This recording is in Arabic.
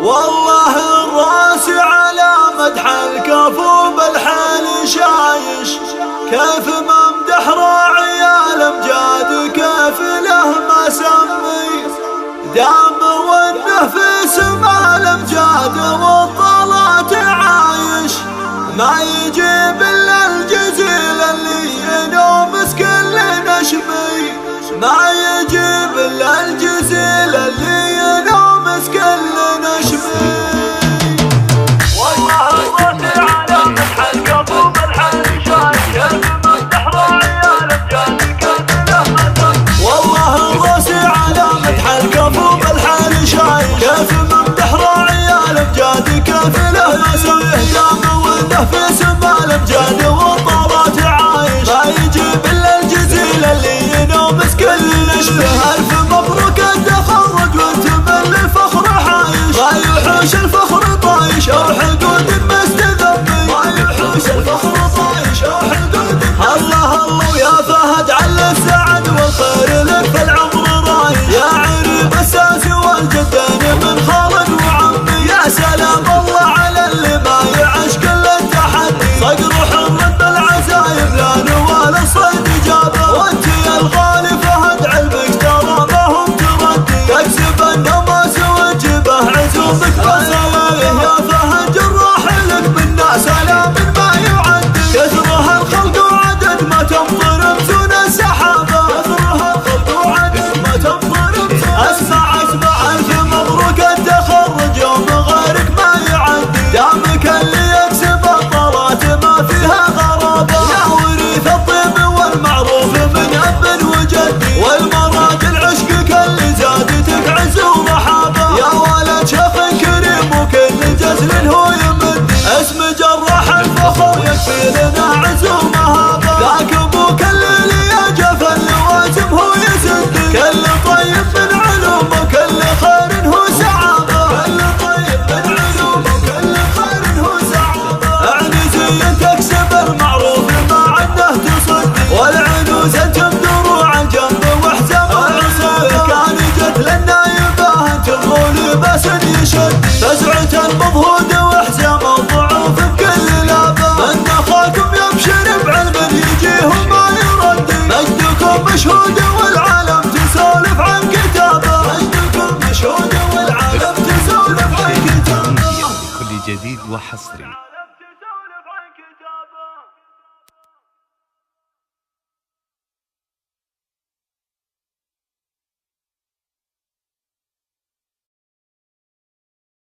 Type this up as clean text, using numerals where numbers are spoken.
والله الراس على مدح الكفو بالحال شايش، كيف ممدح راعي الامجاد كيف له ما سمي، دام وانه في سما الامجاد والطلات عايش، ما يجيب الا الجزيل اللي ينومس كل نشمي، ما يجيب الا الجزيل اللي ينومس كل نشمي. والله الراس على مدح الكفو بالحال شايش، كيف ممدح راعي الامجاد كيف له ما سمي. والله الراس على مدح الكفو بالحال شايش، كيف ممدح راعي الامجاد كيف له ما سمي، دام وانه في سما الامجاد والطلات عايش، ما يجيب الا الجزيل اللي ينومس كل نشمه. الف مبروك التخرج وانت من الفخر عايش، ما يحوش الفخر طايش او حدود مستذمي، ما يحوش الفخر طايش او حدود. الله الله ويا فهد عل السعد والخير لك في العمر رايش، يا عريب الساس والجدين من خالد وعمي، يا سلام الله على اللي ما يعش كل التحدي، صقر حر بالعزايم لا نوال الصيد جابه، وانت يا الغالي فهد علمك ترى ما هم تردي، تكسب النماس وتجيبه عزومك بصلايه، يا فهد جراح لك منا سلام ما يعدي، كثرها الخلق وعدد ما تمطر بسون السحابه، كثرها الخلق وعدد ما تمطر بسون. اسمع الف مبروك التخرج يوم غيرك ما يعدي، دامك اللي يكسب الطلات ما فيها غرابه، يا وريث الطيب والمعروف من اب وجدي، والمراد العشق كل زادتك عز ورحابه، يا ولد شيخ كريم وكل جزل هو يمدي، اسم جراح الفخر يكفي لنا عز ومهابه، ذاك ابوك اللي يا جف اللوازم هو يسدي، كل طيب من علوم وكل خير هو سعابه، كل طيب من علوم وكل خير هو سعابه، اعني زين تكسب المعروف ما عنده تصدي، والعنوز انتم دروع الجنب وحزام العصير، كان جت للنايبه انتم ولباس يشد، فزعة المضهود وحزام الضعوف بكل لابه، من اخاكم يبشر بعلم يجيهم ما يردي، مجدكم مشهود والعالم تسولف عن كتابه، مجدكم مشهود والعالم تسولف عن كتابه. كل جديد وحصري